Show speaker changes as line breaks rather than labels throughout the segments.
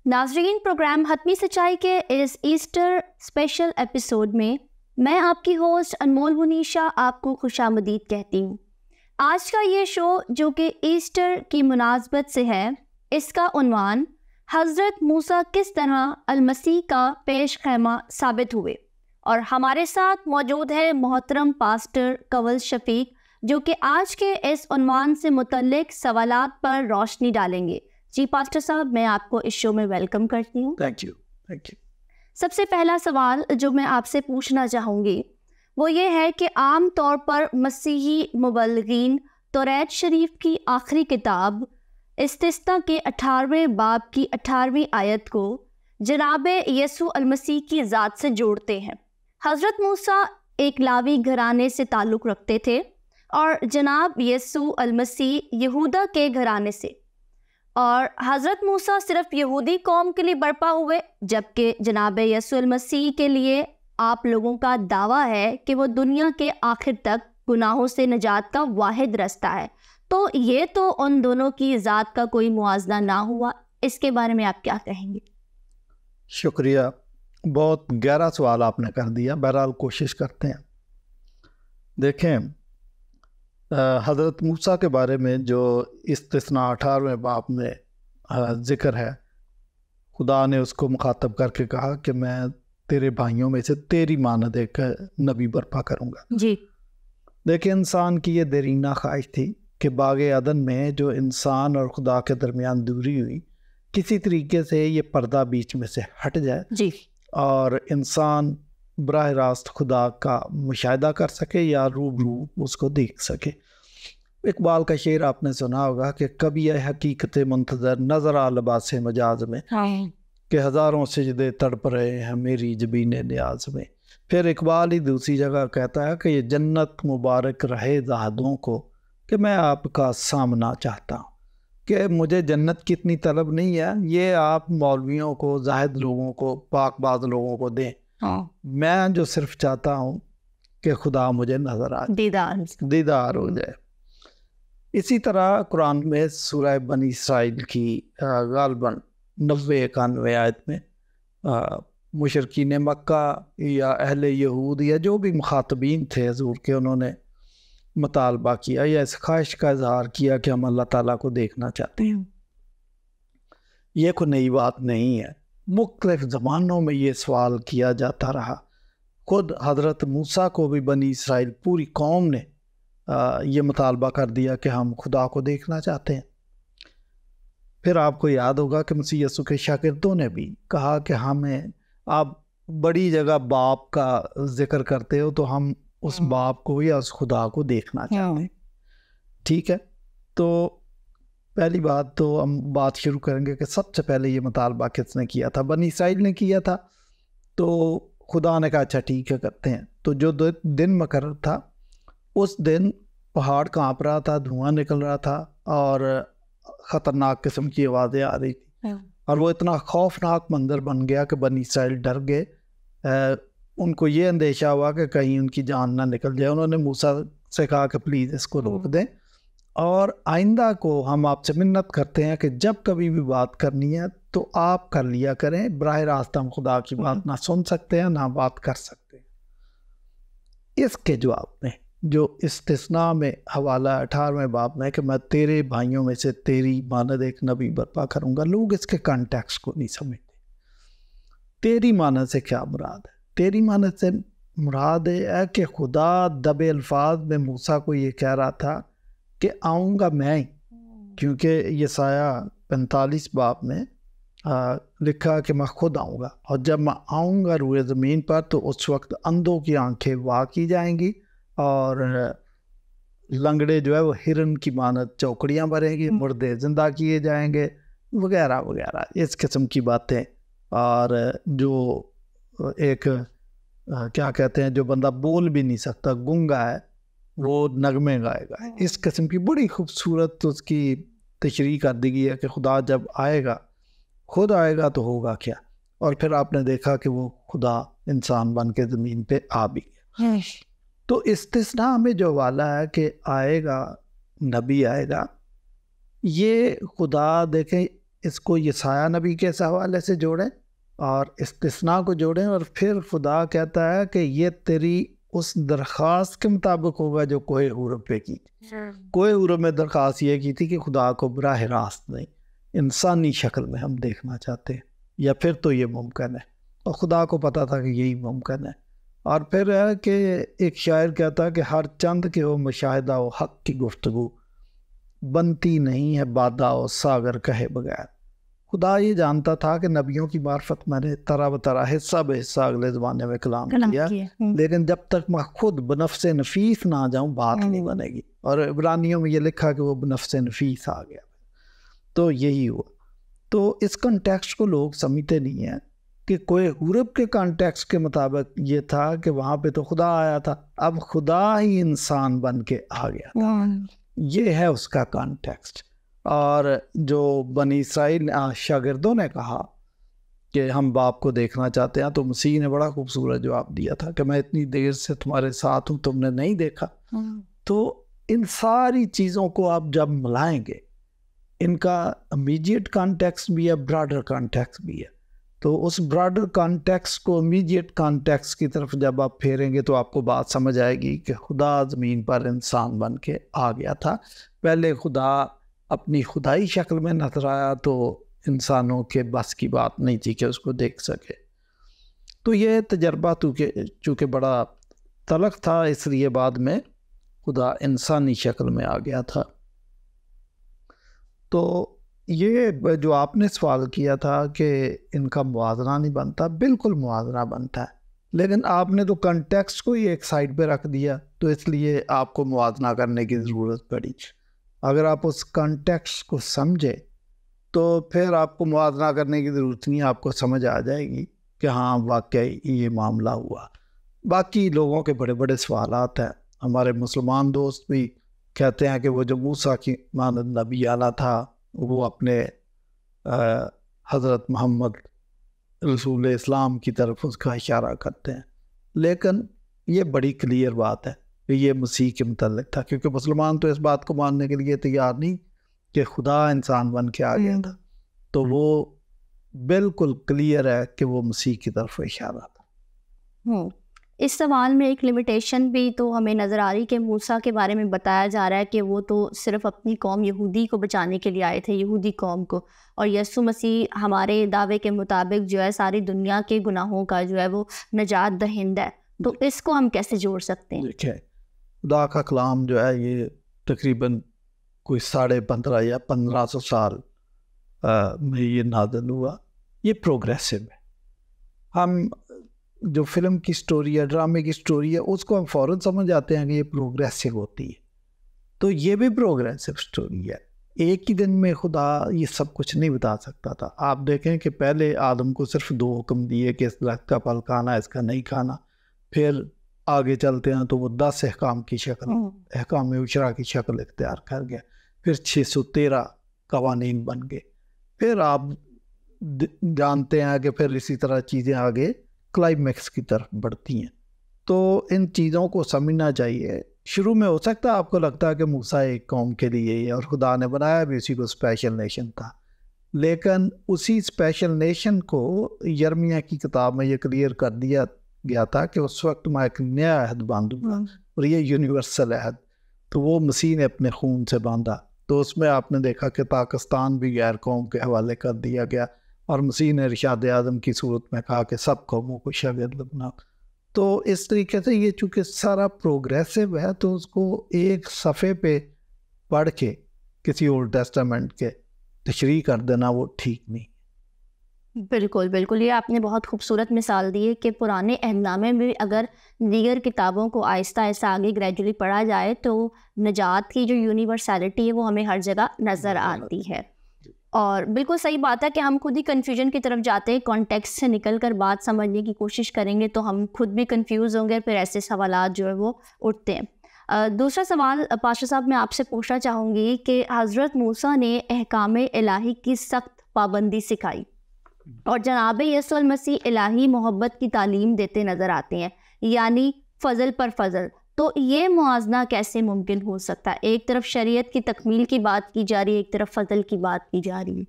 ناظرین، پروگرام حتمی سچائی کے اس ایسٹر اسپیشل ایپیسوڈ میں میں آپ کی ہوسٹ انمول منیشا آپ کو خوش آمدید کہتی ہوں۔ آج کا یہ شو جو کہ ایسٹر کی مناسبت سے ہے، اس کا عنوان حضرت موسیٰ کس طرح المسیح کا پیش خیمہ ثابت ہوئے، اور ہمارے ساتھ موجود ہے محترم پاسٹر کنول شفیق جو کہ آج کے اس عنوان سے متعلق سوالات پر روشنی ڈالیں گے۔ جی پاسٹر صاحب، میں آپ کو اس شو میں ویلکم کرتی ہوں۔
Thank you.
سب سے پہلا سوال جو میں آپ سے پوچھنا چاہوں گی وہ یہ ہے کہ عام طور پر مسیحی مبلغین توریت شریف کی آخری کتاب استثنا کے 18ویں باب کی 18ویں آیت کو جناب یسوع المسیح کی ذات سے جوڑتے ہیں۔ حضرت موسیٰ ایک لاوی گھرانے سے تعلق رکھتے تھے اور جناب یسوع المسیح یہودا کے گھرانے سے، اور حضرت موسیٰ صرف یہودی قوم کے لیے برپا ہوئے، جبکہ جناب یسوع المسیح کے لیے آپ لوگوں کا دعویٰ ہے کہ وہ دنیا کے آخر تک گناہوں سے نجات کا واحد رستہ ہے۔ تو یہ تو ان دونوں کی ذات کا کوئی موازنہ نہ ہوا، اس کے بارے میں آپ کیا کہیں گے؟
شکریہ، بہت گہرا سوال آپ نے کر دیا۔ بہرحال کوشش کرتے ہیں۔ دیکھیں، حضرت موسیٰ کے بارے میں جو استثنا 18ویں باب میں ذکر ہے، خدا نے اس کو مخاطب کر کے کہا کہ میں تیرے بھائیوں میں سے تیری مانند ایک نبی برپا کروں گا۔
جی،
دیکھیں، انسان کی یہ دیرینہ خواہش تھی کہ باغ عدن میں جو انسان اور خدا کے درمیان دوری ہوئی، کسی طریقے سے یہ پردہ بیچ میں سے ہٹ جائے
جی،
اور انسان براہ راست خدا کا مشاہدہ کر سکے یا روبرو اس کو دیکھ سکے۔ اقبال کا شعر آپ نے سنا ہوگا کہ کبھی اے حقیقت منتظر نظر آ لباس مجاز میں، کہ ہزاروں سجدے تڑپ رہے ہیں میری جبین نیاز میں۔ پھر اقبال ہی دوسری جگہ کہتا ہے کہ یہ جنت مبارک رہے زاہدوں کو کہ میں آپ کا سامنا چاہتا ہوں، کہ مجھے جنت کی اتنی طلب نہیں ہے، یہ آپ مولویوں کو، زاہد لوگوں کو، پاک باز لوگوں کو دیں۔ میں جو صرف چاہتا ہوں کہ خدا مجھے نظر آ جائے، دیدار ہو جائے۔ اسی طرح قرآن میں سورہ بنی اسرائیل کی غالباً 90-91 آیت میں مشرکین مکہ یا اہل یہود یا جو بھی مخاطبین تھے حضور کے، انہوں نے مطالبہ کیا یا اس خواہش کا اظہار کیا کہ ہم اللہ تعالیٰ کو دیکھنا چاہتے ہیں۔ یہ کوئی نئی بات نہیں ہے، مختلف زمانوں میں یہ سوال کیا جاتا رہا۔ خود حضرت موسیٰ کو بھی بنی اسرائیل پوری قوم نے یہ مطالبہ کر دیا کہ ہم خدا کو دیکھنا چاہتے ہیں۔ پھر آپ کو یاد ہوگا کہ مسیح یسوع کے شاگردوں نے بھی کہا کہ ہمیں آپ بڑی جگہ باپ کا ذکر کرتے ہو تو ہم اس باپ کو یا اس خدا کو دیکھنا چاہتے ہیں۔ ٹھیک ہے، تو پہلی بات تو ہم بات شروع کریں گے کہ سب سے پہلے یہ مطالبہ کس نے کیا تھا؟ بنی اسرائیل نے کیا تھا۔ تو خدا نے کہا اچھا ٹھیک ہے کرتے ہیں۔ تو جو دن مقرر تھا، اس دن پہاڑ کانپ رہا تھا، دھواں نکل رہا تھا اور خطرناک قسم کی آوازیں آ رہی تھی، اور وہ اتنا خوفناک منظر بن گیا کہ بنی اسرائیل ڈر گئے۔ ان کو یہ اندیشہ ہوا کہ کہیں ان کی جان نہ نکل جائے۔ انہوں نے موسیٰ سے کہا کہ پلیز اس کو روک دیں، اور آئندہ کو ہم آپ سے منت کرتے ہیں کہ جب کبھی بھی بات کرنی ہے تو آپ کر لیا کریں، براہ راست ہم خدا کی بات نہ سن سکتے ہیں نہ بات کر سکتے ہیں۔ اس کے جواب میں جو استثناء میں حوالہ 18ویں باب میں کہ میں تیرے بھائیوں میں سے تیری مانند ایک نبی برپا کروں گا، لوگ اس کے کانٹیکس کو نہیں سمجھتے۔ تیری مانند سے کیا مراد ہے؟ تیری مانند سے مراد ہے کہ خدا دبے الفاظ میں موسیٰ کو یہ کہہ رہا تھا کہ آؤں گا میں ہی، کیونکہ یسایہ 45 باب میں لکھا کہ میں خود آؤں گا، اور جب میں آؤں گا روئے زمین پر تو اس وقت اندھوں کی آنکھیں وا کی جائیں گی اور لنگڑے جو ہے وہ ہرن کی مانند چوکڑیاں بھریں گی، مردے زندہ کیے جائیں گے، وغیرہ وغیرہ اس قسم کی باتیں۔ اور جو ایک کیا کہتے ہیں، جو بندہ بول بھی نہیں سکتا، گونگا ہے، وہ نغمے گائے گا۔ اس قسم کی بڑی خوبصورت اس کی تشریح کر دی گئی ہے کہ خدا جب آئے گا، خود آئے گا تو ہوگا کیا۔ اور پھر آپ نے دیکھا کہ وہ خدا انسان بن کے زمین پہ آ بھی گیا۔ تو استثناء میں جو والا ہے کہ آئے گا، نبی آئے گا، یہ خدا دیکھیں اس کو یسایہ نبی کے اس حوالے سے جوڑیں اور استثناء کو جوڑیں، اور پھر خدا کہتا ہے کہ یہ تیری اس درخواست کے مطابق ہوگا جو کوہ حور پہ کی تھی۔ کوہ حور میں درخواست یہ کی تھی کہ خدا کو براہ راست نہیں، انسانی شکل میں ہم دیکھنا چاہتے ہیں، یا پھر تو یہ ممکن ہے، اور خدا کو پتا تھا کہ یہی ممکن ہے۔ اور پھر ہے کہ ایک شاعر کہتا ہے کہ ہر چند کے ہو مشاہدہ و حق کی گفتگو، بنتی نہیں ہے بادہ و ساگر کہے بغیر۔ خدا یہ جانتا تھا کہ نبیوں کی معرفت میں نے طرح بطرح حصہ بہ حصہ اگلے زمانے میں کلام کیا، لیکن جب تک میں خود بنفس نفیس نہ آ جاؤں بات نہیں بنے گی۔ اور عبرانیوں میں یہ لکھا کہ وہ بنفس نفیس آ گیا، تو یہی ہوا۔ تو اس کنٹیکسٹ کو لوگ سمجھتے نہیں ہیں کہ کوئی حورب کے کانٹیکسٹ کے مطابق یہ تھا کہ وہاں پہ تو خدا آیا تھا، اب خدا ہی انسان بن کے آ گیا تھا، یہ ہے اس کا کانٹیکسٹ۔ اور جو بنی اسرائیل شاگردوں نے کہا کہ ہم باپ کو دیکھنا چاہتے ہیں، تو مسیح نے بڑا خوبصورت جواب دیا تھا کہ میں اتنی دیر سے تمہارے ساتھ ہوں، تم نے نہیں دیکھا۔ تو ان ساری چیزوں کو آپ جب ملائیں گے، ان کا امیجیٹ کانٹیکسٹ بھی ہے، براڈر کانٹیکسٹ بھی ہے، تو اس براڈر کانٹیکسٹ کو امیجیٹ کانٹیکسٹ کی طرف جب آپ پھیریں گے تو آپ کو بات سمجھ آئے گی کہ خدا زمین پر انسان بن کے آ گیا تھا۔ پہلے خدا اپنی خدائی شکل میں نظر آیا تو انسانوں کے بس کی بات نہیں تھی کہ اس کو دیکھ سکے۔ تو یہ تجربہ چونکہ بڑا تلخ تھا، اس لیے بعد میں خدا انسانی شکل میں آ گیا تھا۔ تو یہ جو آپ نے سوال کیا تھا کہ ان کا موازنہ نہیں بنتا، بالکل موازنہ بنتا ہے، لیکن آپ نے تو کنٹیکسٹ کو ہی ایک سائڈ پہ رکھ دیا، تو اس لیے آپ کو موازنہ کرنے کی ضرورت پڑی۔ اگر آپ اس کنٹیکسٹ کو سمجھے تو پھر آپ کو موازنہ کرنے کی ضرورت نہیں، آپ کو سمجھ آ جائے گی کہ ہاں واقعی یہ معاملہ ہوا۔ باقی لوگوں کے بڑے بڑے سوالات ہیں، ہمارے مسلمان دوست بھی کہتے ہیں کہ وہ جو موسیٰ کی مانند نبی آنا تھا، وہ اپنے حضرت محمد رسول اسلام کی طرف اس کا اشارہ کرتے ہیں، لیکن یہ بڑی کلیئر بات ہے کہ یہ مسیح کے متعلق تھا، کیونکہ مسلمان تو اس بات کو ماننے کے لیے تیار نہیں کہ خدا انسان بن کے آ گیا تھا، تو وہ بالکل کلیئر ہے کہ وہ مسیح کی طرف اشارہ تھا۔
اس سوال میں ایک لمیٹیشن بھی تو ہمیں نظر آ رہی کہ موسیٰ کے بارے میں بتایا جا رہا ہے کہ وہ تو صرف اپنی قوم یہودی کو بچانے کے لیے آئے تھے، یہودی قوم کو، اور یسوع مسیح ہمارے دعوے کے مطابق جو ہے ساری دنیا کے گناہوں کا جو ہے وہ نجات دہندہ ہے، تو اس کو ہم کیسے جوڑ سکتے ہیں؟
دیکھیں، خدا کا کلام جو ہے یہ تقریباً کوئی 1550 یا 1500 سال میں یہ نازل ہوا، یہ پروگریسو ہے۔ ہم جو فلم کی سٹوری ہے، ڈرامے کی سٹوری ہے، اس کو ہم فوراً سمجھ آتے ہیں کہ یہ پروگریسو ہوتی ہے، تو یہ بھی پروگریسو سٹوری ہے۔ ایک ہی دن میں خدا یہ سب کچھ نہیں بتا سکتا تھا۔ آپ دیکھیں کہ پہلے آدم کو صرف 2 حکم دیے کہ اس درخت کا پھل کھانا، اس کا نہیں کھانا، پھر آگے چلتے ہیں تو وہ 10 احکام کی شکل، احکام عشرہ کی شکل اختیار کر گیا، پھر 613 قوانین بن گئے، پھر آپ جانتے ہیں کہ پھر اسی طرح چیزیں آگے کلائمیکس کی طرف بڑھتی ہیں۔ تو ان چیزوں کو سمجھنا چاہیے۔ شروع میں ہو سکتا ہے آپ کو لگتا ہے کہ موسیٰ ایک قوم کے لیے ہی ہے اور خدا نے بنایا بھی اسی کو اسپیشل نیشن تھا، لیکن اسی اسپیشل نیشن کو یرمیہ کی کتاب میں یہ کلیئر کر دیا گیا تھا کہ اس وقت میں ایک نیا عہد باندھوں گا، اور یہ یونیورسل عہد، تو وہ مسیح نے اپنے خون سے باندھا۔ تو اس میں آپ نے دیکھا کہ پاکستان بھی غیر قوم کے حوالے کر دیا گیا، اور مسیح نے ارشاد اعظم کی صورت میں کہا کہ سب قوموں کو شاگرد بناؤ۔ تو اس طریقے سے یہ چونکہ سارا پروگریسو ہے، تو اس کو ایک صفحے پہ پڑھ کے کسی اولڈ ٹیسٹامنٹ کے تشریح کر دینا وہ ٹھیک نہیں۔
بالکل بالکل، یہ آپ نے بہت خوبصورت مثال دی ہے کہ پرانے عہد نامے میں اگر دیگر کتابوں کو آہستہ آہستہ آگے گریجولی پڑھا جائے تو نجات کی جو یونیورسیلٹی ہے وہ ہمیں ہر جگہ نظر آتی ہے۔ اور بالکل صحیح بات ہے کہ ہم خود ہی کنفیوژن کی طرف جاتے ہیں، کانٹیکسٹ سے نکل کر بات سمجھنے کی کوشش کریں گے تو ہم خود بھی کنفیوز ہوں گے، پھر ایسے سوالات جو ہے وہ اٹھتے ہیں۔ دوسرا سوال پاشا صاحب میں آپ سے پوچھنا چاہوں گی کہ حضرت موسیٰ نے احکام الہی کی سخت پابندی سکھائی اور جناب یسوع المسیح الہی محبت کی تعلیم دیتے نظر آتے ہیں، یعنی فضل پر فضل، تو یہ موازنہ کیسے ممکن ہو سکتا ہے؟ ایک طرف شریعت کی تکمیل کی بات کی جا رہی ہے، ایک طرف فضل کی بات کی جا رہی ہے۔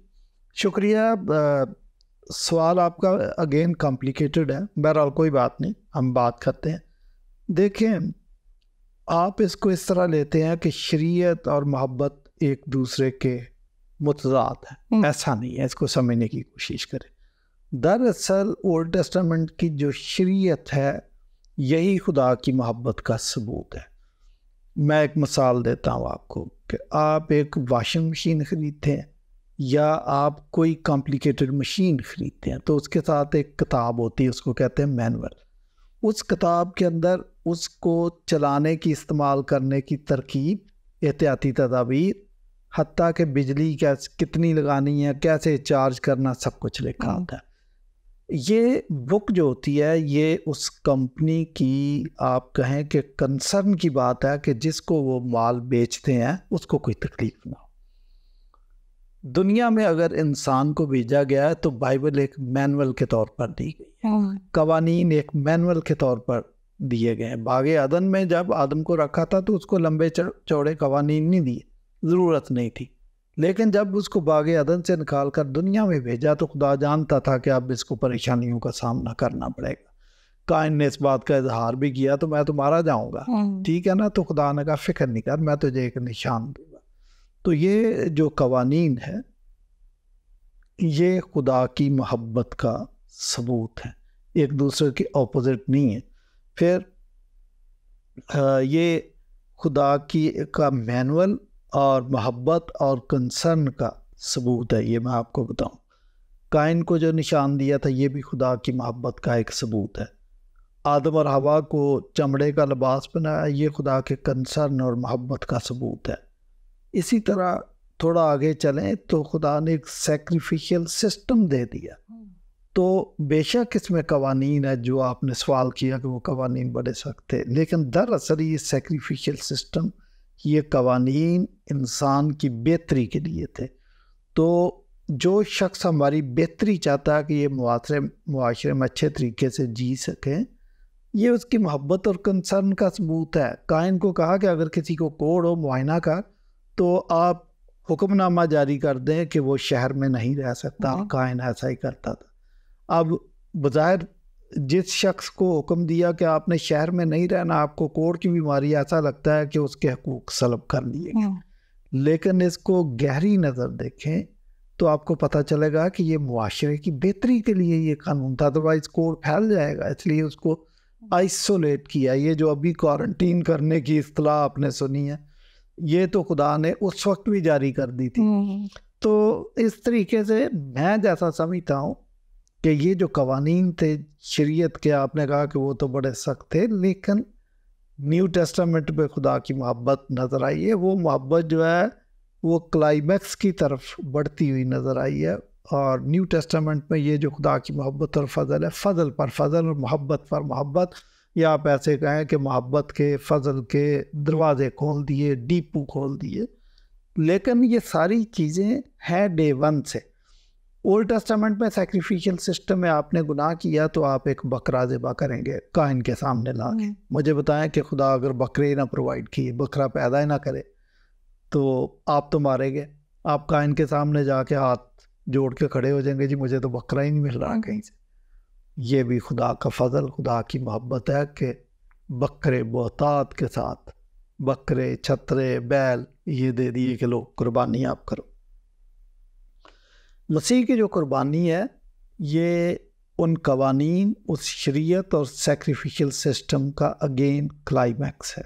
شکریہ. سوال آپ کا اگین کمپلیکیٹڈ ہے، بہرحال کوئی بات نہیں، ہم بات کرتے ہیں. دیکھیں، آپ اس کو اس طرح لیتے ہیں کہ شریعت اور محبت ایک دوسرے کے متضاد ہیں. ایسا نہیں ہے، اس کو سمجھنے کی کوشش کریں. دراصل اولڈ ٹیسٹامنٹ کی جو شریعت ہے یہی خدا کی محبت کا ثبوت ہے. میں ایک مثال دیتا ہوں آپ کو کہ آپ ایک واشنگ مشین خریدتے ہیں یا آپ کوئی کمپلیکیٹڈ مشین خریدتے ہیں تو اس کے ساتھ ایک کتاب ہوتی ہے، اس کو کہتے ہیں مینول. اس کتاب کے اندر اس کو چلانے کی، استعمال کرنے کی ترکیب، احتیاطی تدابیر، حتیٰ کہ بجلی کتنی لگانی ہے، کیسے چارج کرنا، سب کچھ لکھا ہوتا ہے. یہ بک جو ہوتی ہے یہ اس کمپنی کی، آپ کہیں کہ کنسرن کی بات ہے کہ جس کو وہ مال بیچتے ہیں اس کو کوئی تکلیف نہ ہو. دنیا میں اگر انسان کو بھیجا گیا ہے تو بائبل ایک مینول کے طور پر دی گئی ہے، قوانین ایک مینول کے طور پر دیے گئے ہیں. باغ عدن میں جب آدم کو رکھا تھا تو اس کو لمبے چوڑے قوانین نہیں دیے، ضرورت نہیں تھی. لیکن جب اس کو باغ عدن سے نکال کر دنیا میں بھیجا تو خدا جانتا تھا کہ اب اس کو پریشانیوں کا سامنا کرنا پڑے گا. کائن نے اس بات کا اظہار بھی کیا تو میں تو مارا جاؤں گا، ٹھیک ہے نا. تو خدا نے کہا فکر نہیں کر، میں تجھے ایک نشان دوں گا. تو یہ جو قوانین ہے یہ خدا کی محبت کا ثبوت ہے، ایک دوسرے کے اپوزٹ نہیں ہے. پھر یہ خدا کا مینول اور محبت اور کنسرن کا ثبوت ہے. یہ میں آپ کو بتاؤں، کائن کو جو نشان دیا تھا یہ بھی خدا کی محبت کا ایک ثبوت ہے. آدم اور حوا کو چمڑے کا لباس بنایا، یہ خدا کے کنسرن اور محبت کا ثبوت ہے. اسی طرح تھوڑا آگے چلیں تو خدا نے ایک سیکریفیشل سسٹم دے دیا. تو بے شک اس میں قوانین ہے، جو آپ نے سوال کیا کہ وہ قوانین بڑے سخت تھے، لیکن دراصل یہ سیکریفیشل سسٹم، یہ قوانین انسان کی بہتری کے لیے تھے. تو جو شخص ہماری بہتری چاہتا ہے کہ یہ معاشرے میں اچھے طریقے سے جی سکیں، یہ اس کی محبت اور کنسرن کا ثبوت ہے. کائن کو کہا کہ اگر کسی کو کوڑ ہو معائنہ کر تو آپ حکم نامہ جاری کر دیں کہ وہ شہر میں نہیں رہ سکتا. کائن ایسا ہی کرتا تھا. اب بظاہر جس شخص کو حکم دیا کہ آپ نے شہر میں نہیں رہنا، آپ کو کوڑ کی بیماری، ایسا لگتا ہے کہ اس کے حقوق سلب کر لیے گئے. لیکن اس کو گہری نظر دیکھیں تو آپ کو پتہ چلے گا کہ یہ معاشرے کی بہتری کے لیے یہ قانون تھا، ادروائز کوڑ پھیل جائے گا، اس لیے اس کو آئسولیٹ کیا. یہ جو ابھی کوارنٹین کرنے کی اصطلاح آپ نے سنی ہے، یہ تو خدا نے اس وقت بھی جاری کر دی تھی. تو اس طریقے سے میں جیسا سمجھتا ہوں کہ یہ جو قوانین تھے شریعت کے، آپ نے کہا کہ وہ تو بڑے سخت تھے، لیکن نیو ٹیسٹامنٹ پہ خدا کی محبت نظر آئی ہے. وہ محبت جو ہے وہ کلائمیکس کی طرف بڑھتی ہوئی نظر آئی ہے. اور نیو ٹیسٹامنٹ میں یہ جو خدا کی محبت اور فضل ہے، فضل پر فضل اور محبت پر محبت، یا آپ ایسے کہیں کہ محبت کے، فضل کے دروازے کھول دیے، ڈیپو کھول دیے. لیکن یہ ساری چیزیں ہیں ڈے ون سے. اولڈ ٹیسٹامنٹ میں سیکریفیشل سسٹم میں آپ نے گناہ کیا تو آپ ایک بکرا ذبح کریں گے کائن کے سامنے لا کے. مجھے بتائیں کہ خدا اگر بکرے نہ پرووائڈ کیے، بکرا پیدا ہی نہ کرے تو آپ تو مارے گے. آپ کائن کے سامنے جا کے ہاتھ جوڑ کے کھڑے ہو جائیں گے، جی مجھے تو بکرا ہی نہیں مل رہا کہیں سے. یہ بھی خدا کا فضل، خدا کی محبت ہے کہ بکرے بہتات کے ساتھ، بکرے، چھترے، بیل یہ دے دیے کہ لوگ قربانی آپ کرو. مسیح کی جو قربانی ہے یہ ان قوانین، اس شریعت اور سیکریفیشل سسٹم کا اگین کلائمیکس ہے،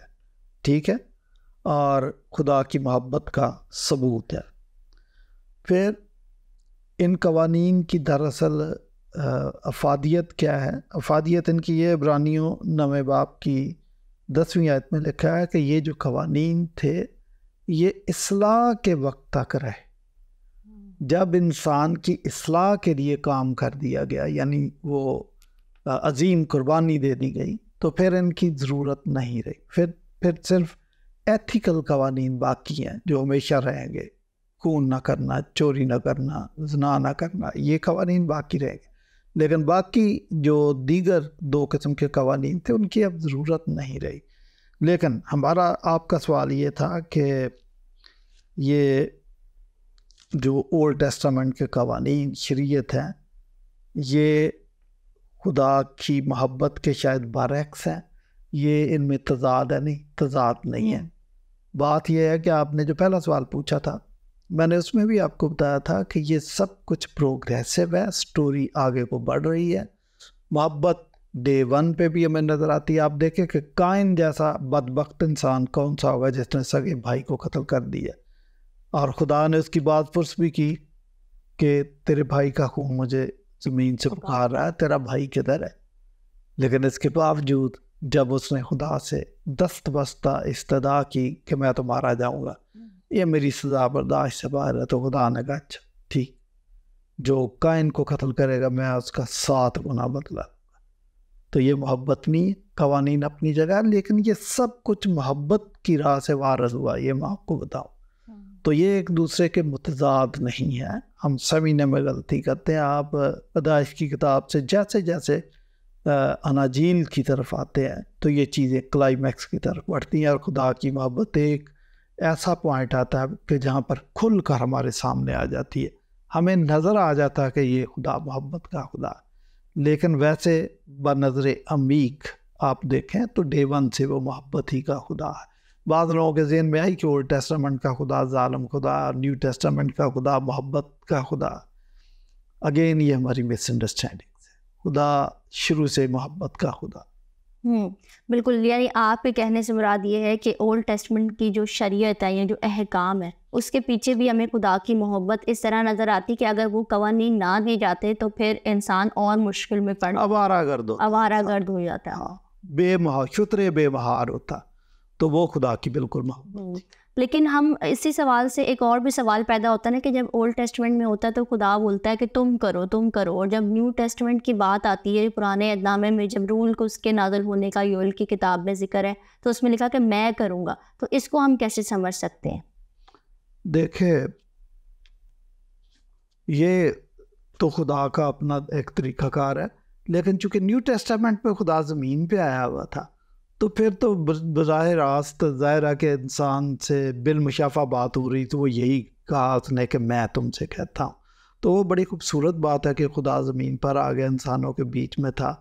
ٹھیک ہے، اور خدا کی محبت کا ثبوت ہے. پھر ان قوانین کی دراصل افادیت کیا ہے؟ افادیت ان کی یہ عبرانیوں 9 باب کی 10ویں آیت میں لکھا ہے کہ یہ جو قوانین تھے یہ اصلاح کے وقت تک رہے. جب انسان کی اصلاح کے لیے کام کر دیا گیا، یعنی وہ عظیم قربانی دے دی گئی، تو پھر ان کی ضرورت نہیں رہی. پھر صرف ایتھیکل قوانین باقی ہیں جو ہمیشہ رہیں گے. خون نہ کرنا، چوری نہ کرنا، زنا نہ کرنا، یہ قوانین باقی رہیں گے. لیکن باقی جو دیگر 2 قسم کے قوانین تھے ان کی اب ضرورت نہیں رہی. لیکن ہمارا آپ کا سوال یہ تھا کہ یہ جو اولڈ ٹیسٹامنٹ کے قوانین شریعت ہیں یہ خدا کی محبت کے شاید برعکس ہیں، یہ ان میں تضاد ہے نہیں، تضاد نہیں ہے۔ بات یہ ہے کہ آپ نے جو پہلا سوال پوچھا تھا میں نے اس میں بھی آپ کو بتایا تھا کہ یہ سب کچھ پروگریسو ہے، سٹوری آگے کو بڑھ رہی ہے۔ محبت ڈے 1 پہ بھی ہمیں نظر آتی ہے۔ آپ دیکھیں کہ قائن جیسا بدبخت انسان کون سا ہوگا جس نے سگے بھائی کو قتل کر دیا، اور خدا نے اس کی بات پرس بھی کی کہ تیرے بھائی کا خون مجھے زمین سے پکار رہا ہے، تیرا بھائی کدھر ہے؟ لیکن اس کے باوجود جب اس نے خدا سے دست بستہ استدعا کی کہ میں تو مارا جاؤں گا، یہ میری سزا برداشت سے باہر ہے، تو خدا نے کہا اچھا ٹھیک، جو قائن کو قتل کرے گا میں اس کا 7 گنا بدلہ دوں گا۔ تو یہ محبت نہیں، قوانین اپنی جگہ، لیکن یہ سب کچھ محبت کی راہ سے وارث ہوا، یہ میں آپ کو بتاؤں۔ تو یہ ایک دوسرے کے متضاد نہیں ہے۔ ہم سمجھنے میں غلطی کرتے ہیں۔ آپ پیدائش کی کتاب سے جیسے جیسے اناجیل کی طرف آتے ہیں تو یہ چیزیں کلائمیکس کی طرف بڑھتی ہیں، اور خدا کی محبت ایک ایسا پوائنٹ آتا ہے کہ جہاں پر کھل کر ہمارے سامنے آ جاتی ہے، ہمیں نظر آ جاتا ہے کہ یہ خدا محبت کا خدا ہے۔ لیکن ویسے بنظر عمیق آپ دیکھیں تو ڈے 1 سے وہ محبت ہی کا خدا ہے۔ بعض لوگوں کے ذہن میں آئی کہ اولڈ ٹیسٹامنٹ کا خدا ظالم خدا، نیو ٹیسٹامنٹ کا خدا محبت کا خدا۔ اگین یہ ہماری مس انڈرسٹینڈنگ ہے، خدا شروع سے محبت کا خدا۔
بالکل، یعنی آپ کے کہنے سے مراد یہ ہے کہ اولڈ ٹیسٹمنٹ کی جو شریعت ہے یا جو احکام ہے اس کے پیچھے بھی ہمیں خدا کی محبت اس طرح نظر آتی کہ اگر وہ قوانین نہ دیے جاتے تو پھر انسان اور مشکل میں پڑ
آوارہ
گرد ہو جاتا ہے،
بے مہار، شترے بے مہار ہوتا، تو وہ خدا کی بالکل محبت۔
لیکن ہم اسی سوال سے ایک اور بھی سوال پیدا ہوتا ہے نا کہ جب اولڈ ٹیسٹمنٹ میں ہوتا ہے تو خدا بولتا ہے کہ تم کرو تم کرو، اور جب نیو ٹیسٹمنٹ کی بات آتی ہے پرانے عہد نامے میں جب رول کو اس کے نازل ہونے کا یوئیل کی کتاب میں ذکر ہے تو اس میں لکھا کہ میں کروں گا، تو اس کو ہم کیسے سمجھ سکتے ہیں؟
دیکھیں یہ تو خدا کا اپنا ایک طریقہ کار ہے، لیکن چونکہ نیو ٹیسٹامنٹ پہ خدا زمین پہ آیا ہوا تھا تو پھر تو بظاہر راست ظاہر ہے کہ انسان سے بالمشافہ بات ہو رہی، تو وہ یہی کہا اس نے کہ میں تم سے کہتا ہوں۔ تو وہ بڑی خوبصورت بات ہے کہ خدا زمین پر آ گیا، انسانوں کے بیچ میں تھا،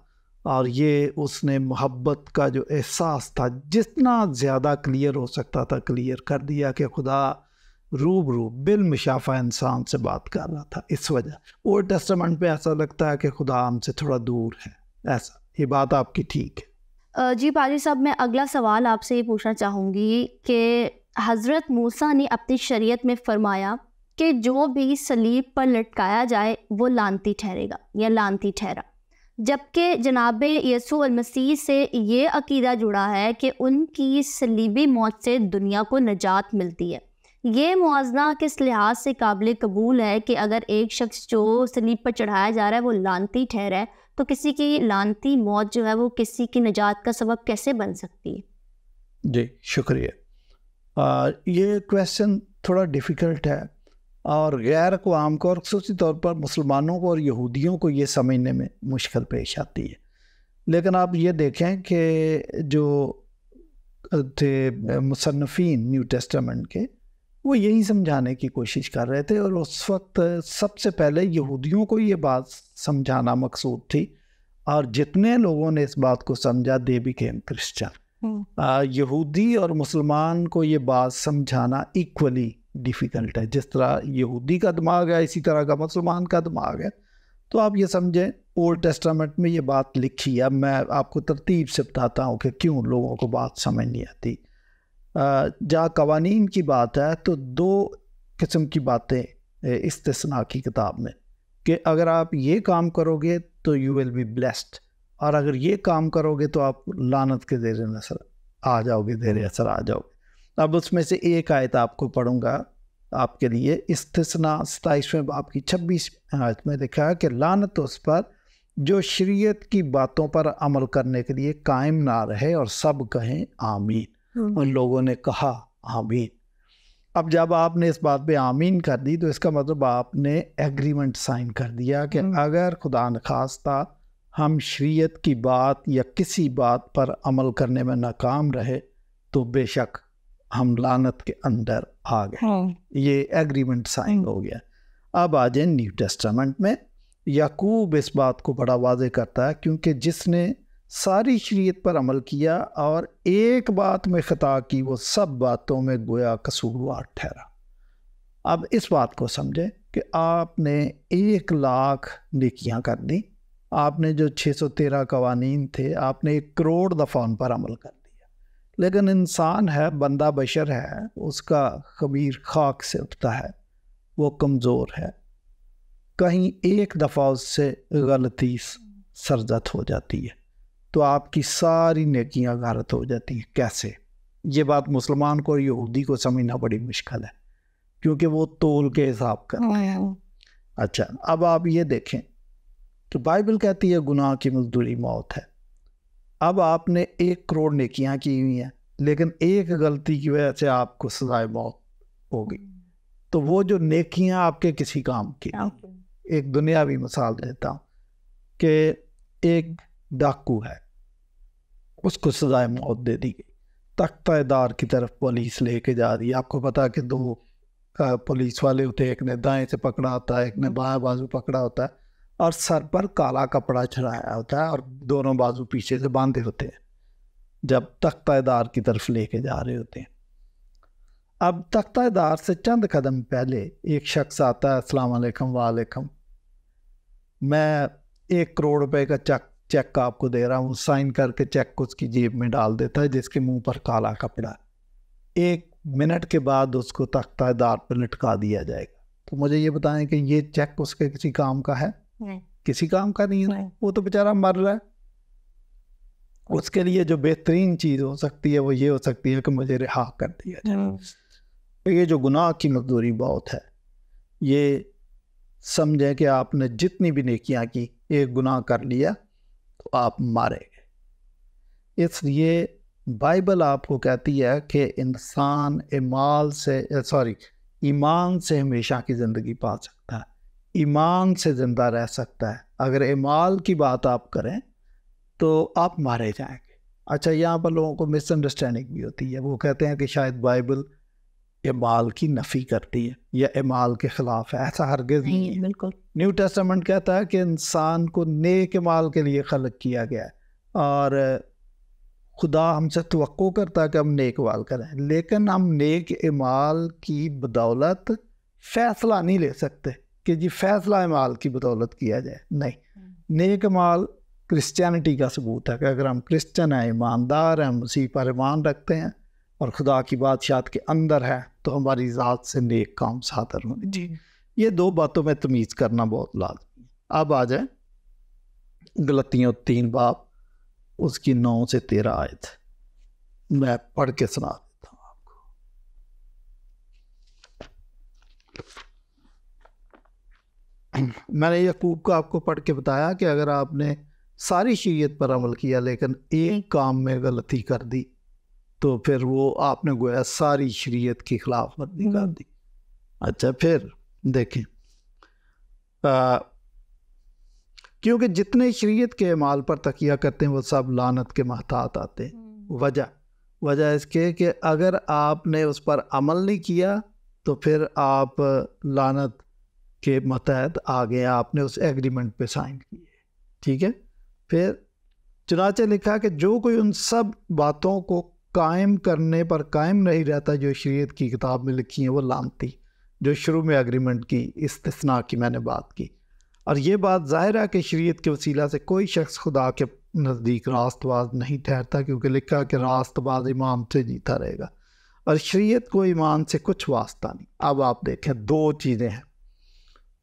اور یہ اس نے محبت کا جو احساس تھا جتنا زیادہ کلیئر ہو سکتا تھا کلیئر کر دیا کہ خدا روبرو بالمشافہ انسان سے بات کر رہا تھا۔ اس وجہ اولڈ ٹیسٹامنٹ پہ ایسا لگتا ہے کہ خدا ہم سے تھوڑا دور ہے، ایسا، یہ بات آپ کی ٹھیک ہے۔
جی پادری صاحب، میں اگلا سوال آپ سے یہ پوچھنا چاہوں گی کہ حضرت موسیٰ نے اپنی شریعت میں فرمایا کہ جو بھی صلیب پر لٹکایا جائے وہ لعنتی ٹھہرے گا یا لعنتی ٹھہرا، جبکہ جناب یسوع المسیح سے یہ عقیدہ جڑا ہے کہ ان کی صلیبی موت سے دنیا کو نجات ملتی ہے۔ یہ موازنہ کس لحاظ سے قابل قبول ہے کہ اگر ایک شخص جو صلیب پر چڑھایا جا رہا ہے وہ لعنتی ٹھہرا ہے تو کسی کی لعنتی موت جو ہے وہ کسی کی نجات کا سبب کیسے بن سکتی ہے؟
جی شکریہ۔ یہ کویسچن تھوڑا ڈیفیکلٹ ہے اور غیر اقوام کو اور خصوصی طور پر مسلمانوں کو اور یہودیوں کو یہ سمجھنے میں مشکل پیش آتی ہے۔ لیکن آپ یہ دیکھیں کہ جو تھے مصنفین نیو ٹیسٹامنٹ کے وہ یہی سمجھانے کی کوشش کر رہے تھے، اور اس وقت سب سے پہلے یہودیوں کو یہ بات سمجھانا مقصود تھی، اور جتنے لوگوں نے اس بات کو سمجھا دے بیکیم کرسچن۔ یہودی اور مسلمان کو یہ بات سمجھانا ایکولی ڈیفیکلٹ ہے، جس طرح یہودی کا دماغ ہے اسی طرح کا مسلمان کا دماغ ہے۔ تو آپ یہ سمجھیں اولڈ ٹیسٹامنٹ میں یہ بات لکھی ہے، میں آپ کو ترتیب سے بتاتا ہوں کہ کیوں لوگوں کو بات سمجھ نہیں آتی۔ جہاں قوانین کی بات ہے تو 2 قسم کی باتیں استثناء کی کتاب میں، کہ اگر آپ یہ کام کرو گے تو یو ول بی بلیسڈ، اور اگر یہ کام کرو گے تو آپ لعنت کے زیر اثر آ جاؤ گے، زیر اثر آ جاؤ گے۔ اب اس میں سے ایک آیت آپ کو پڑھوں گا آپ کے لیے، استثناء 27ویں باب کی 26 آیت میں لکھا ہے کہ لعنت اس پر جو شریعت کی باتوں پر عمل کرنے کے لیے قائم نہ رہے، اور سب کہیں آمین۔ ان لوگوں نے کہا آمین۔ اب جب آپ نے اس بات پہ آمین کر دی تو اس کا مطلب آپ نے ایگریمنٹ سائن کر دیا کہ اگر خدا نخواستہ ہم شریعت کی بات یا کسی بات پر عمل کرنے میں ناکام رہے تو بے شک ہم لعنت کے اندر آ گئے. یہ ایگریمنٹ سائن ہو گیا. اب آ جائیں نیو ٹیسٹامنٹ میں. یعقوب اس بات کو بڑا واضح کرتا ہے کیونکہ جس نے ساری شریعت پر عمل کیا اور ایک بات میں خطا کی وہ سب باتوں میں گویا قصوروار ٹھہرا. اب اس بات کو سمجھیں کہ آپ نے 1,00,000 نیکیاں کر دی, آپ نے جو 613 قوانین تھے آپ نے 1 کروڑ دفعہ ان پر عمل کر دیا, لیکن انسان ہے, بندہ بشر ہے, اس کا خمیر خاک سے اٹھتا ہے, وہ کمزور ہے, کہیں ایک دفعہ اس سے غلطی سرزد ہو جاتی ہے تو آپ کی ساری نیکیاں غارت ہو جاتی ہیں. کیسے؟ یہ بات مسلمان کو اور یہودی کو سمجھنا بڑی مشکل ہے کیونکہ وہ تول کے حساب کرتے ہیں. اچھا, اب آپ یہ دیکھیں کہ بائبل کہتی ہے گناہ کی مزدوری موت ہے. اب آپ نے 1 کروڑ نیکیاں کی ہوئی ہیں لیکن ایک غلطی کی وجہ سے آپ کو سزائے موت ہو گئی, تو وہ جو نیکیاں آپ کے کسی کام کی. ایک دنیاوی مثال دیتا ہوں کہ ایک ڈاکو ہے, اس کو سزائے موت دے دی گئی, تختہ دار کی طرف پولیس لے کے جا رہی ہے. آپ کو پتا کہ 2 پولیس والے ہوتے ہیں, ایک نے دائیں سے پکڑا ہوتا ہے, ایک نے بائیں بازو پکڑا ہوتا ہے, اور سر پر کالا کپڑا چڑھایا ہوتا ہے اور دونوں بازو پیچھے سے باندھے ہوتے ہیں جب تختہ دار کی طرف لے کے جا رہے ہوتے ہیں. اب تختہ دار سے چند قدم پہلے ایک شخص آتا ہے, السلام علیکم. وعلیکم. میں 1 کروڑ روپے کا چیک آپ کو دے رہا ہوں. سائن کر کے چیک کو اس کی جیب میں ڈال دیتا ہے جس کے منہ پر کالا کپڑا ہے. 1 منٹ کے بعد اس کو تختہ دار پہ لٹکا دیا جائے گا. تو مجھے یہ بتائیں کہ یہ چیک اس کے کسی کام کا ہے؟ کسی کام کا نہیں ہے. وہ تو بیچارہ مر رہا ہے. اس کے لیے جو بہترین چیز ہو سکتی ہے وہ یہ ہو سکتی ہے کہ مجھے رہا کر دیا جائے. یہ جو گناہ کی مزدوری بہت ہے, یہ سمجھیں کہ آپ نے جتنی بھی نیکیاں کی, ایک گناہ کر لیا تو آپ مارے گئے. اس لیے بائبل آپ کو کہتی ہے کہ انسان ایمان سے ہمیشہ کی زندگی پا سکتا ہے, ایمان سے زندہ رہ سکتا ہے. اگر اعمال کی بات آپ کریں تو آپ مارے جائیں گے. اچھا, یہاں پر لوگوں کو مس انڈرسٹینڈنگ بھی ہوتی ہے. وہ کہتے ہیں کہ شاید بائبل اعمال کی نفی کرتی ہے یا اعمال کے خلاف ہے. ایسا ہرگز نہیں ہے.
بالکل.
نیو ٹیسٹامنٹ کہتا ہے کہ انسان کو نیک اعمال کے لیے خلق کیا گیا ہے اور خدا ہم سے توقع کرتا ہے کہ ہم نیک اعمال کریں, لیکن ہم نیک اعمال کی بدولت فیصلہ نہیں لے سکتے کہ جی فیصلہ اعمال کی بدولت کیا جائے. نہیں, نیک اعمال کرسچینٹی کا ثبوت ہے کہ اگر ہم کرسچن ہیں, ایماندار ہیں, مسیح پر ایمان رکھتے ہیں اور خدا کی بادشاہت کے اندر ہے تو ہماری ذات سے نیک کام صادر ہونے چاہیے. یہ 2 باتوں میں تمیز کرنا بہت لازمی ہے. اب آ جائیں غلطیوں 3 باب اس کی 9 سے 13 آیت میں پڑھ کے سنا دیتا ہوں آپ کو. میں نے یعقوب کو آپ کو پڑھ کے بتایا کہ اگر آپ نے ساری شریعت پر عمل کیا لیکن ایک کام میں غلطی کر دی تو پھر وہ آپ نے گویا ساری شریعت کی خلاف ورزی کر دی. اچھا, پھر دیکھیں کیونکہ جتنے شریعت کے اعمال پر تکیہ کرتے ہیں وہ سب لعنت کے محتاط آتے ہیں. وجہ اس کے کہ اگر آپ نے اس پر عمل نہیں کیا تو پھر آپ لعنت کے متحد آ گئے, آپ نے اس ایگریمنٹ پہ سائن کیے. ٹھیک ہے. پھر چنانچہ لکھا کہ جو کوئی ان سب باتوں کو قائم کرنے پر قائم نہیں رہتا جو شریعت کی کتاب میں لکھی ہیں وہ لعنتی. جو شروع میں ایگریمنٹ کی استثناء کی میں نے بات کی, اور یہ بات ظاہر ہے کہ شریعت کے وسیلہ سے کوئی شخص خدا کے نزدیک راست باز نہیں ٹھہرتا کیونکہ لکھا کہ راست باز ایمان سے جیتا رہے گا, اور شریعت کو ایمان سے کچھ واسطہ نہیں. اب آپ دیکھیں 2 چیزیں ہیں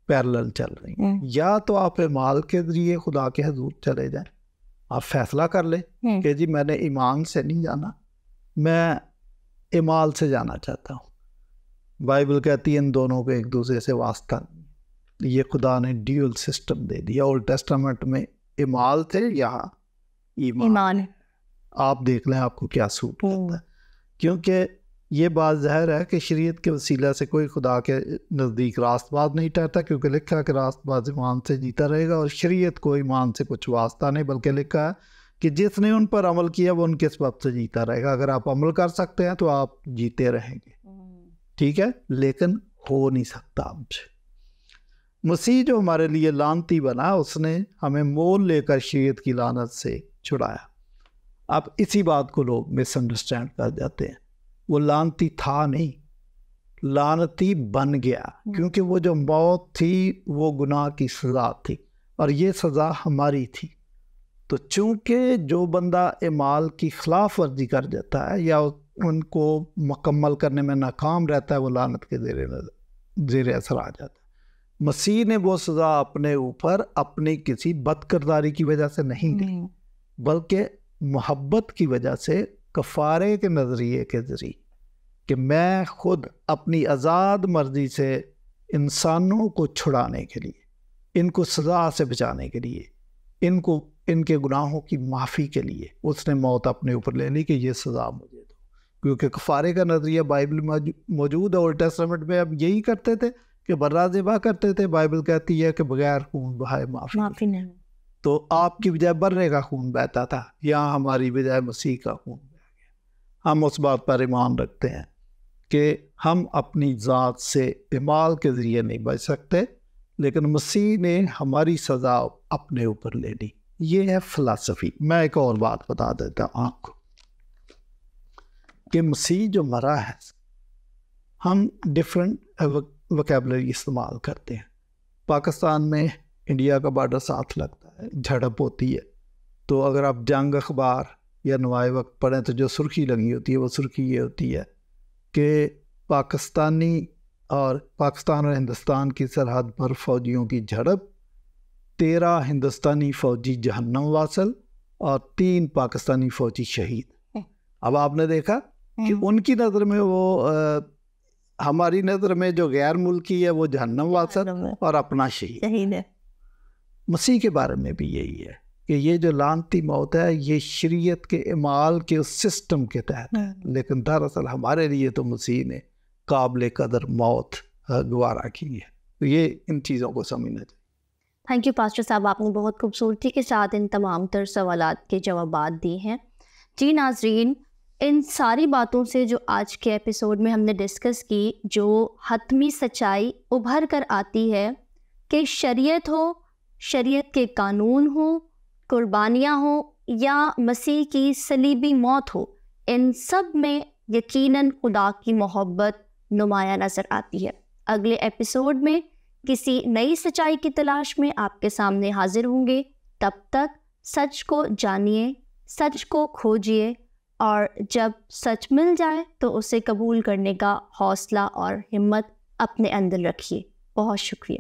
پیرلل چل رہی ہیں. یا تو آپ اعمال کے ذریعے خدا کے حضور چلے جائیں, آپ فیصلہ کر لیں کہ جی میں نے ایمان سے نہیں جانا, میں اعمال سے جانا چاہتا ہوں. بائبل کہتی ہے ان دونوں کو ایک دوسرے سے واسطہ نہیں. یہ خدا نے ڈیول سسٹم دے دیا. اولڈ ٹیسٹامنٹ میں اعمال تھے, یہاں ایمان. آپ دیکھ لیں آپ کو کیا سوٹ کرتا ہے, کیونکہ یہ بات ظاہر ہے کہ شریعت کے وسیلہ سے کوئی خدا کے نزدیک راست باز نہیں ٹھہرتا کیونکہ لکھا کہ راست باز ایمان سے جیتا رہے گا, اور شریعت کو ایمان سے کچھ واسطہ نہیں بلکہ لکھا ہے کہ جس نے ان پر عمل کیا وہ ان کے سبب سے جیتا رہے گا. اگر آپ عمل کر سکتے ہیں تو آپ جیتے رہیں گے, ٹھیک ہے, لیکن ہو نہیں سکتا ہم سے. مسیح جو ہمارے لیے لعنتی بنا, اس نے ہمیں مول لے کر شریعت کی لعنت سے چھڑایا. اب اسی بات کو لوگ مس انڈرسٹینڈ کر جاتے ہیں. وہ لعنتی تھا نہیں, لعنتی بن گیا, کیونکہ وہ جو موت تھی وہ گناہ کی سزا تھی اور یہ سزا ہماری تھی. تو چونکہ جو بندہ اعمال کی خلاف ورزی کر جاتا ہے یا ان کو مکمل کرنے میں ناکام رہتا ہے, وہ لعنت کے زیر اثر آ جاتا ہے. مسیح نے وہ سزا اپنے اوپر اپنی کسی بد کرداری کی وجہ سے نہیں دی, بلکہ محبت کی وجہ سے, کفارے کے نظریے کے ذریعے, کہ میں خود اپنی آزاد مرضی سے انسانوں کو چھڑانے کے لیے, ان کو سزا سے بچانے کے لیے, ان کے گناہوں کی معافی کے لیے اس نے موت اپنے اوپر لے لی کہ یہ سزا مجھے دو. کیونکہ کفارے کا نظریہ بائبل میں موجود ہے. اولڈ ٹیسٹمنٹ میں اب یہی کرتے تھے کہ برا ذبح کرتے تھے. بائبل کہتی ہے کہ بغیر خون بہائے معافی نہیں. تو آپ کی بجائے برے کا خون بہتا تھا, یہاں ہماری بجائے مسیح کا خون بہ گیا. ہم اس بات پر ایمان رکھتے ہیں کہ ہم اپنی ذات سے اعمال کے ذریعے نہیں بچ سکتے, لیکن مسیح نے ہماری سزا اپنے اوپر لے لی. یہ ہے فلسفی. میں ایک اور بات بتا دیتا ہوں آپ کو کہ مسیح جو مرا ہے, ہم ڈفرینٹ وکیبلری استعمال کرتے ہیں. پاکستان میں انڈیا کا بارڈر ساتھ لگتا ہے, جھڑپ ہوتی ہے, تو اگر آپ جنگ اخبار یا نوائے وقت پڑھیں تو جو سرخی لگی ہوتی ہے وہ سرخی یہ ہوتی ہے کہ پاکستان اور ہندوستان کی سرحد پر فوجیوں کی جھڑپ, 13 ہندوستانی فوجی جہنم واصل اور 3 پاکستانی فوجی شہید. اب آپ نے دیکھا کہ ان کی نظر میں وہ ہماری نظر میں جو غیر ملکی ہے وہ جہنم واصل اور اپنا شہید ہے. مسیح کے بارے میں بھی یہی ہے کہ یہ جو لعنتی موت ہے یہ شریعت کے اعمال کے اس سسٹم کے تحت ہے, لیکن دراصل ہمارے لیے تو مسیح نے قابل قدر موت گوارا کی ہے. تو یہ ان چیزوں کو سمجھنا چاہیے.
تھینک یو پاسٹر صاحب, آپ نے بہت خوبصورتی کے ساتھ ان تمام تر سوالات کے جوابات دیے ہیں. جی ناظرین, ان ساری باتوں سے جو آج کے ایپیسوڈ میں ہم نے ڈسکس کی, جو حتمی سچائی ابھر کر آتی ہے کہ شریعت ہو, شریعت کے قانون ہو, قربانیاں ہوں یا مسیح کی صلیبی موت ہو, ان سب میں یقیناً خدا کی محبت نمایاں نظر آتی ہے. اگلے ایپیسوڈ میں کسی نئی سچائی کی تلاش میں آپ کے سامنے حاضر ہوں گے. تب تک سچ کو جانیے, سچ کو کھوجیے, اور جب سچ مل جائے تو اسے قبول کرنے کا حوصلہ اور ہمت اپنے اندر رکھیے. بہت شکریہ.